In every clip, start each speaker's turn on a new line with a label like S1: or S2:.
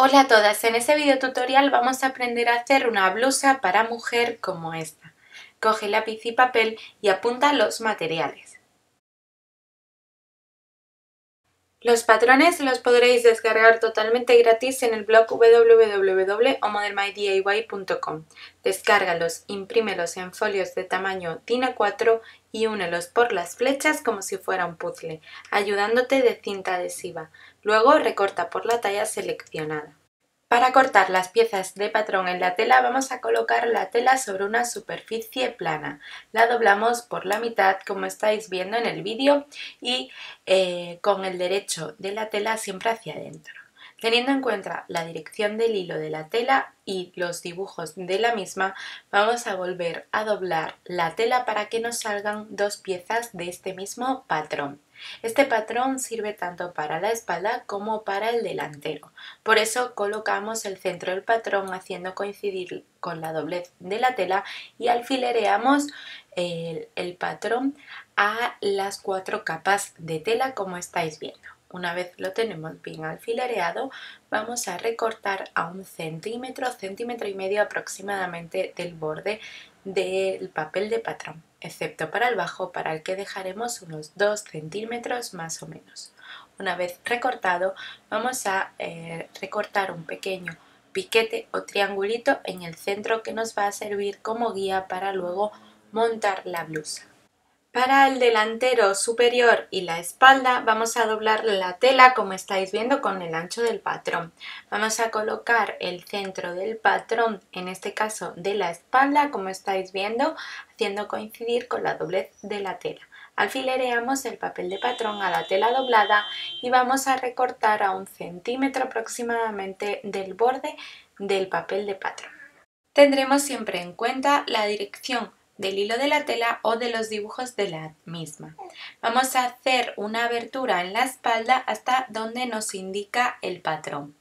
S1: Hola a todas, en este video tutorial vamos a aprender a hacer una blusa para mujer como esta. Coge lápiz y papel y apunta los materiales. Los patrones los podréis descargar totalmente gratis en el blog www.omodelmydiy.com. Descárgalos, imprímelos en folios de tamaño DIN A4 y únelos por las flechas como si fuera un puzzle, ayudándote de cinta adhesiva. Luego recorta por la talla seleccionada. Para cortar las piezas de patrón en la tela vamos a colocar la tela sobre una superficie plana. La doblamos por la mitad como estáis viendo en el vídeo y con el derecho de la tela siempre hacia adentro. Teniendo en cuenta la dirección del hilo de la tela y los dibujos de la misma, vamos a volver a doblar la tela para que nos salgan dos piezas de este mismo patrón. Este patrón sirve tanto para la espalda como para el delantero. Por eso colocamos el centro del patrón haciendo coincidir con la doblez de la tela y alfilereamos el patrón a las 4 capas de tela como estáis viendo. Una vez lo tenemos bien alfilereado, vamos a recortar a 1 centímetro, centímetro y medio aproximadamente del borde del papel de patrón, excepto para el bajo, para el que dejaremos unos 2 centímetros más o menos. Una vez recortado, vamos a recortar un pequeño piquete o triangulito en el centro que nos va a servir como guía para luego montar la blusa. Para el delantero superior y la espalda vamos a doblar la tela como estáis viendo con el ancho del patrón. Vamos a colocar el centro del patrón, en este caso de la espalda, como estáis viendo, haciendo coincidir con la doblez de la tela. Alfilereamos el papel de patrón a la tela doblada y vamos a recortar a 1 centímetro aproximadamente del borde del papel de patrón. Tendremos siempre en cuenta la dirección del hilo de la tela o de los dibujos de la misma. Vamos a hacer una abertura en la espalda hasta donde nos indica el patrón.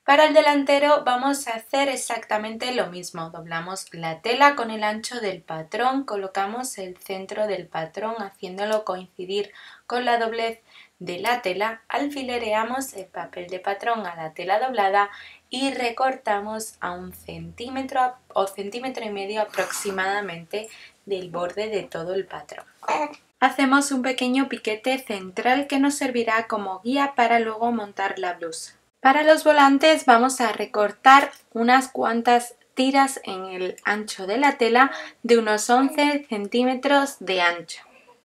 S1: Para el delantero vamos a hacer exactamente lo mismo. Doblamos la tela con el ancho del patrón, colocamos el centro del patrón haciéndolo coincidir con la doblez de la tela, alfilereamos el papel de patrón a la tela doblada y recortamos a 1 centímetro o centímetro y medio aproximadamente del borde de todo el patrón. Hacemos un pequeño piquete central que nos servirá como guía para luego montar la blusa. Para los volantes vamos a recortar unas cuantas tiras en el ancho de la tela de unos 11 centímetros de ancho.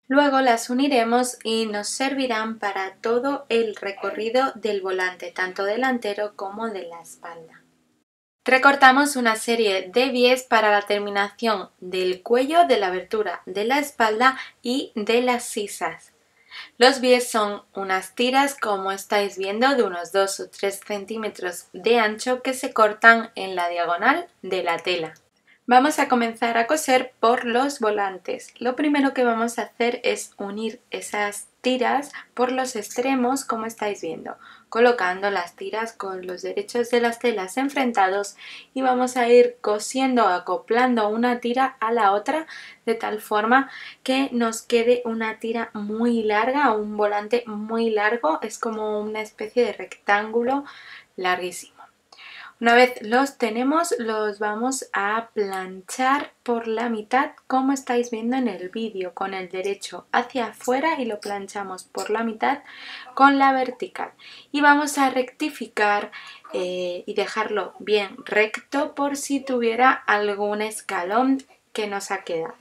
S1: Luego las uniremos y nos servirán para todo el recorrido del volante, tanto delantero como de la espalda. Recortamos una serie de bies para la terminación del cuello, de la abertura de la espalda y de las sisas. Los bies son unas tiras, como estáis viendo, de unos 2 o 3 centímetros de ancho que se cortan en la diagonal de la tela. Vamos a comenzar a coser por los volantes. Lo primero que vamos a hacer es unir esas tiras por los extremos, como estáis viendo, colocando las tiras con los derechos de las telas enfrentados y vamos a ir cosiendo, acoplando una tira a la otra de tal forma que nos quede una tira muy larga, un volante muy largo, es como una especie de rectángulo larguísimo. Una vez los tenemos, los vamos a planchar por la mitad, como estáis viendo en el vídeo, con el derecho hacia afuera y lo planchamos por la mitad con la vertical. Y vamos a rectificar y dejarlo bien recto por si tuviera algún escalón que nos ha quedado.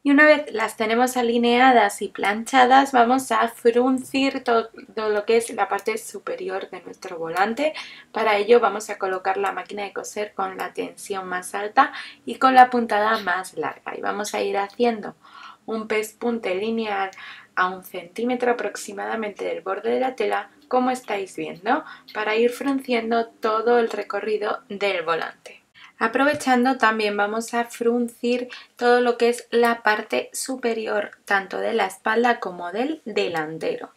S1: Y una vez las tenemos alineadas y planchadas, vamos a fruncir todo lo que es la parte superior de nuestro volante. Para ello vamos a colocar la máquina de coser con la tensión más alta y con la puntada más larga. Y vamos a ir haciendo un pespunte lineal a 1 centímetro aproximadamente del borde de la tela, como estáis viendo, para ir frunciendo todo el recorrido del volante. Aprovechando, también vamos a fruncir todo lo que es la parte superior tanto de la espalda como del delantero.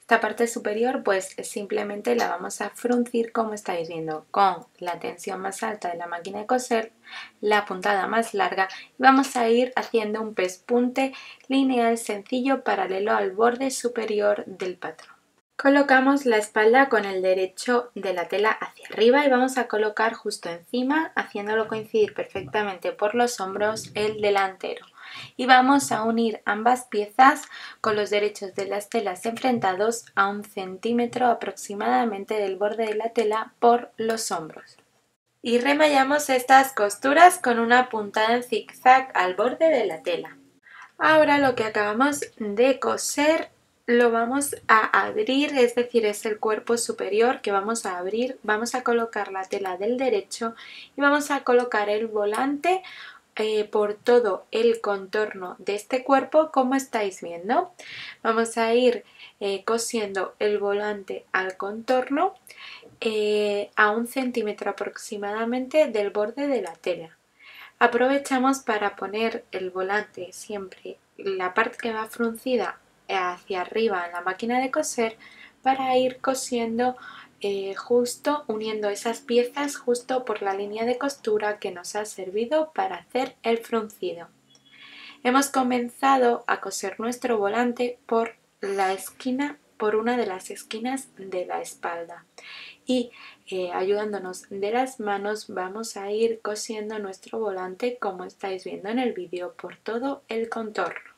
S1: Esta parte superior pues simplemente la vamos a fruncir, como estáis viendo, con la tensión más alta de la máquina de coser, la puntada más larga, y vamos a ir haciendo un pespunte lineal sencillo paralelo al borde superior del patrón. Colocamos la espalda con el derecho de la tela hacia arriba y vamos a colocar justo encima, haciéndolo coincidir perfectamente por los hombros, el delantero. Y vamos a unir ambas piezas con los derechos de las telas enfrentados a 1 centímetro aproximadamente del borde de la tela por los hombros. Y remallamos estas costuras con una puntada en zigzag al borde de la tela. Ahora lo que acabamos de coser lo vamos a abrir, es decir, es el cuerpo superior que vamos a abrir. Vamos a colocar la tela del derecho y vamos a colocar el volante por todo el contorno de este cuerpo, como estáis viendo. Vamos a ir cosiendo el volante al contorno a 1 centímetro aproximadamente del borde de la tela. Aprovechamos para poner el volante siempre, la parte que va fruncida hacia arriba en la máquina de coser, para ir cosiendo justo, uniendo esas piezas justo por la línea de costura que nos ha servido para hacer el fruncido. Hemos comenzado a coser nuestro volante por la esquina, por una de las esquinas de la espalda, y ayudándonos de las manos vamos a ir cosiendo nuestro volante, como estáis viendo en el vídeo, por todo el contorno.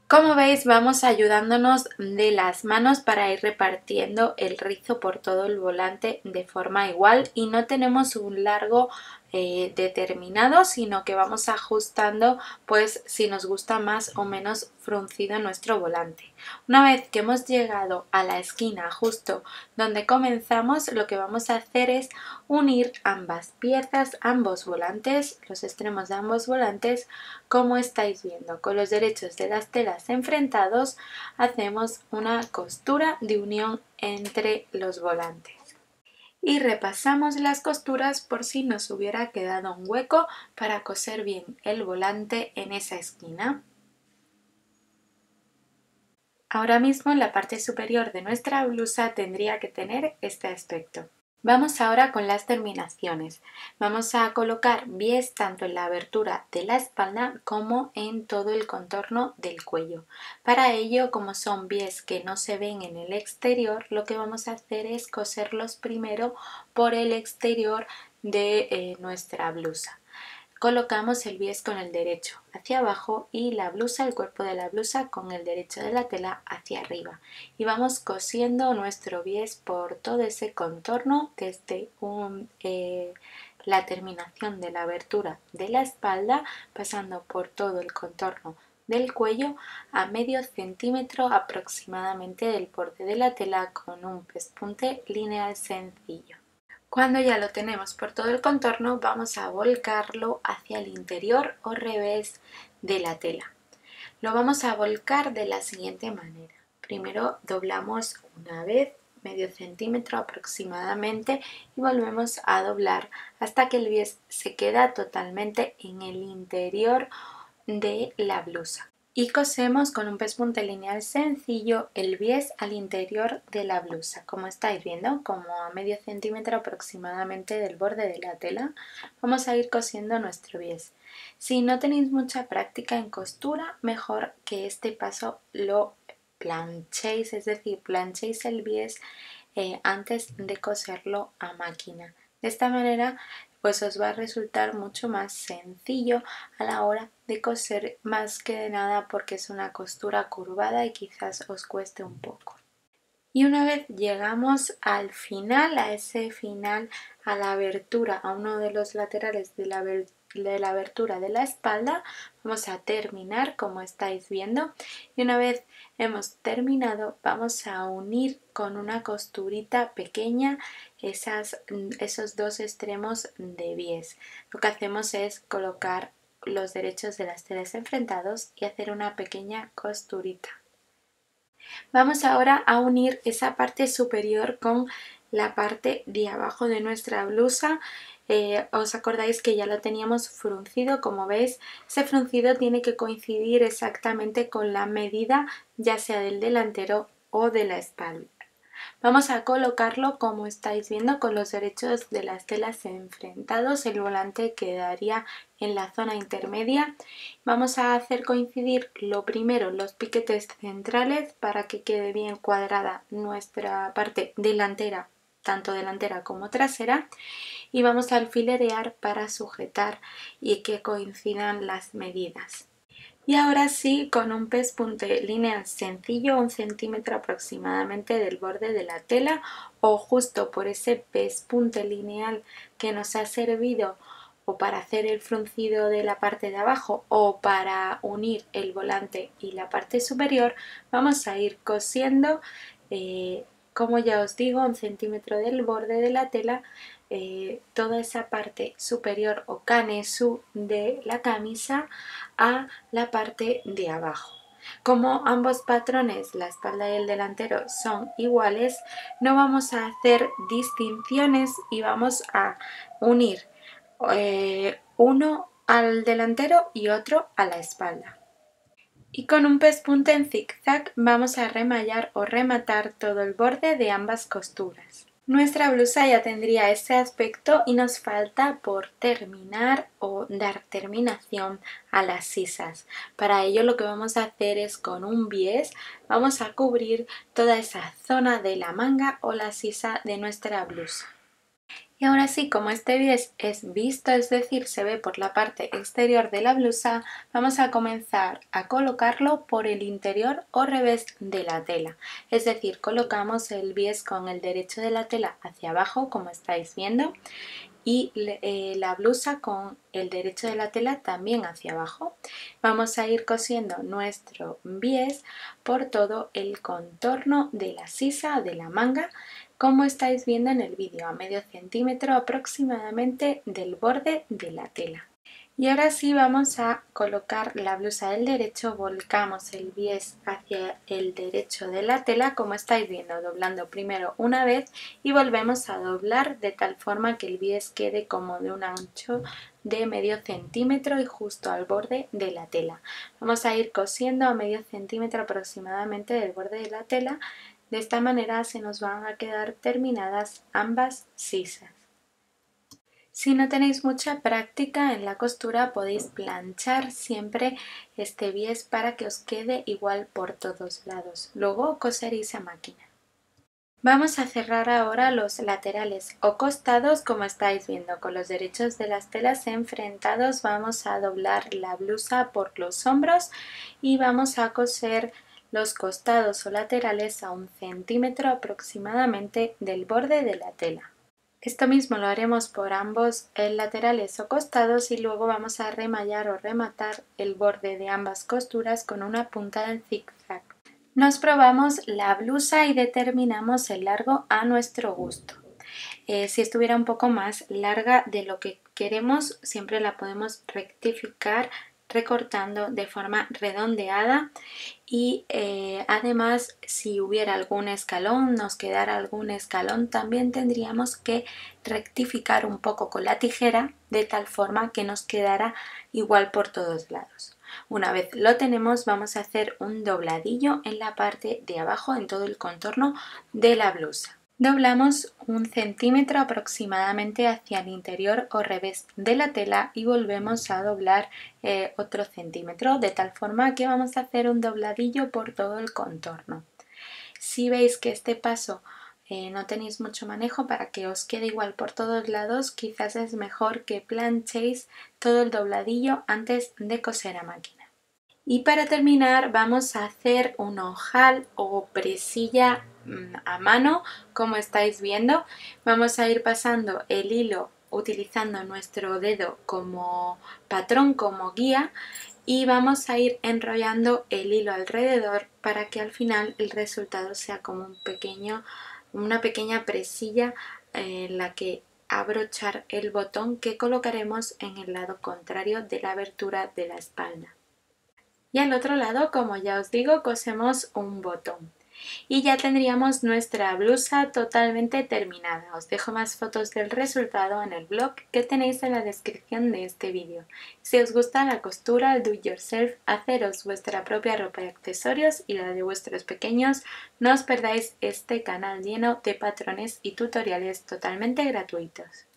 S1: Como veis, vamos ayudándonos de las manos para ir repartiendo el rizo por todo el volante de forma igual, y no tenemos un largo determinado, sino que vamos ajustando pues si nos gusta más o menos fruncido nuestro volante. Una vez que hemos llegado a la esquina justo donde comenzamos, lo que vamos a hacer es unir ambas piezas, ambos volantes, los extremos de ambos volantes, como estáis viendo. Con los derechos de las telas enfrentados hacemos una costura de unión entre los volantes. Y repasamos las costuras por si nos hubiera quedado un hueco para coser bien el volante en esa esquina. Ahora mismo la parte superior de nuestra blusa tendría que tener este aspecto. Vamos ahora con las terminaciones. Vamos a colocar bies tanto en la abertura de la espalda como en todo el contorno del cuello. Para ello, como son bies que no se ven en el exterior, lo que vamos a hacer es coserlos primero por el exterior de nuestra blusa. Colocamos el bies con el derecho hacia abajo y la blusa, el cuerpo de la blusa, con el derecho de la tela hacia arriba, y vamos cosiendo nuestro bies por todo ese contorno desde la terminación de la abertura de la espalda, pasando por todo el contorno del cuello a medio centímetro aproximadamente del borde de la tela, con un pespunte lineal sencillo. Cuando ya lo tenemos por todo el contorno, vamos a volcarlo hacia el interior o revés de la tela. Lo vamos a volcar de la siguiente manera. Primero doblamos una vez, medio centímetro aproximadamente, y volvemos a doblar hasta que el bies se queda totalmente en el interior de la blusa. Y cosemos con un pespunte lineal sencillo el bies al interior de la blusa, como estáis viendo, como a medio centímetro aproximadamente del borde de la tela. Vamos a ir cosiendo nuestro bies. Si no tenéis mucha práctica en costura, mejor que este paso lo planchéis, es decir, planchéis el bies antes de coserlo a máquina. De esta manera pues os va a resultar mucho más sencillo a la hora de coser, más que de nada porque es una costura curvada y quizás os cueste un poco. Y una vez llegamos al final, a ese final, a la abertura, a uno de los laterales de la abertura de la espalda, vamos a terminar como estáis viendo, y una vez hemos terminado vamos a unir con una costurita pequeña esos dos extremos de bies. Lo que hacemos es colocar los derechos de las telas enfrentados y hacer una pequeña costurita. Vamos ahora a unir esa parte superior con la parte de abajo de nuestra blusa. Os acordáis que ya lo teníamos fruncido, como veis, ese fruncido tiene que coincidir exactamente con la medida ya sea del delantero o de la espalda. Vamos a colocarlo como estáis viendo con los derechos de las telas enfrentados, el volante quedaría en la zona intermedia. Vamos a hacer coincidir lo primero los piquetes centrales para que quede bien cuadrada nuestra parte delantera, tanto delantera como trasera, y vamos a alfilerear para sujetar y que coincidan las medidas. Y ahora sí, con un pespunte lineal sencillo, 1 centímetro aproximadamente del borde de la tela, o justo por ese pespunte lineal que nos ha servido o para hacer el fruncido de la parte de abajo o para unir el volante y la parte superior, vamos a ir cosiendo, como ya os digo, 1 centímetro del borde de la tela, toda esa parte superior o canesú de la camisa a la parte de abajo. Como ambos patrones, la espalda y el delantero, son iguales, no vamos a hacer distinciones y vamos a unir uno al delantero y otro a la espalda. Y con un pespunte en zigzag vamos a remallar o rematar todo el borde de ambas costuras. Nuestra blusa ya tendría ese aspecto y nos falta por terminar o dar terminación a las sisas. Para ello lo que vamos a hacer es con un bies vamos a cubrir toda esa zona de la manga o la sisa de nuestra blusa. Y ahora sí, como este bies es visto, es decir, se ve por la parte exterior de la blusa, vamos a comenzar a colocarlo por el interior o revés de la tela. Es decir, colocamos el bies con el derecho de la tela hacia abajo, como estáis viendo, y la blusa con el derecho de la tela también hacia abajo. Vamos a ir cosiendo nuestro bies por todo el contorno de la sisa, de la manga, como estáis viendo en el vídeo, a medio centímetro aproximadamente del borde de la tela. Y ahora sí vamos a colocar la blusa del derecho, volcamos el bies hacia el derecho de la tela, como estáis viendo, doblando primero una vez y volvemos a doblar de tal forma que el bies quede como de un ancho de medio centímetro y justo al borde de la tela. Vamos a ir cosiendo a medio centímetro aproximadamente del borde de la tela. De esta manera se nos van a quedar terminadas ambas sisas. Si no tenéis mucha práctica en la costura, podéis planchar siempre este bies para que os quede igual por todos lados. Luego coseréis a máquina. Vamos a cerrar ahora los laterales o costados, como estáis viendo, con los derechos de las telas enfrentados. Vamos a doblar la blusa por los hombros y vamos a coser los costados o laterales a 1 centímetro aproximadamente del borde de la tela. Esto mismo lo haremos por ambos laterales o costados y luego vamos a remallar o rematar el borde de ambas costuras con una punta en zigzag. Nos probamos la blusa y determinamos el largo a nuestro gusto. Si estuviera un poco más larga de lo que queremos, siempre la podemos rectificar recortando de forma redondeada y además si hubiera algún escalón, nos quedara algún escalón, también tendríamos que rectificar un poco con la tijera de tal forma que nos quedara igual por todos lados. Una vez lo tenemos, vamos a hacer un dobladillo en la parte de abajo, en todo el contorno de la blusa. Doblamos 1 centímetro aproximadamente hacia el interior o revés de la tela y volvemos a doblar otro centímetro, de tal forma que vamos a hacer un dobladillo por todo el contorno. Si veis que este paso no tenéis mucho manejo, para que os quede igual por todos lados, quizás es mejor que planchéis todo el dobladillo antes de coser a máquina. Y para terminar vamos a hacer un ojal o presilla a mano, como estáis viendo. Vamos a ir pasando el hilo utilizando nuestro dedo como patrón, como guía, y vamos a ir enrollando el hilo alrededor para que al final el resultado sea como una pequeña presilla en la que abrochar el botón que colocaremos en el lado contrario de la abertura de la espalda. Y al otro lado, como ya os digo, cosemos un botón. Y ya tendríamos nuestra blusa totalmente terminada. Os dejo más fotos del resultado en el blog que tenéis en la descripción de este vídeo. Si os gusta la costura, el do it yourself, haceros vuestra propia ropa y accesorios y la de vuestros pequeños, no os perdáis este canal lleno de patrones y tutoriales totalmente gratuitos.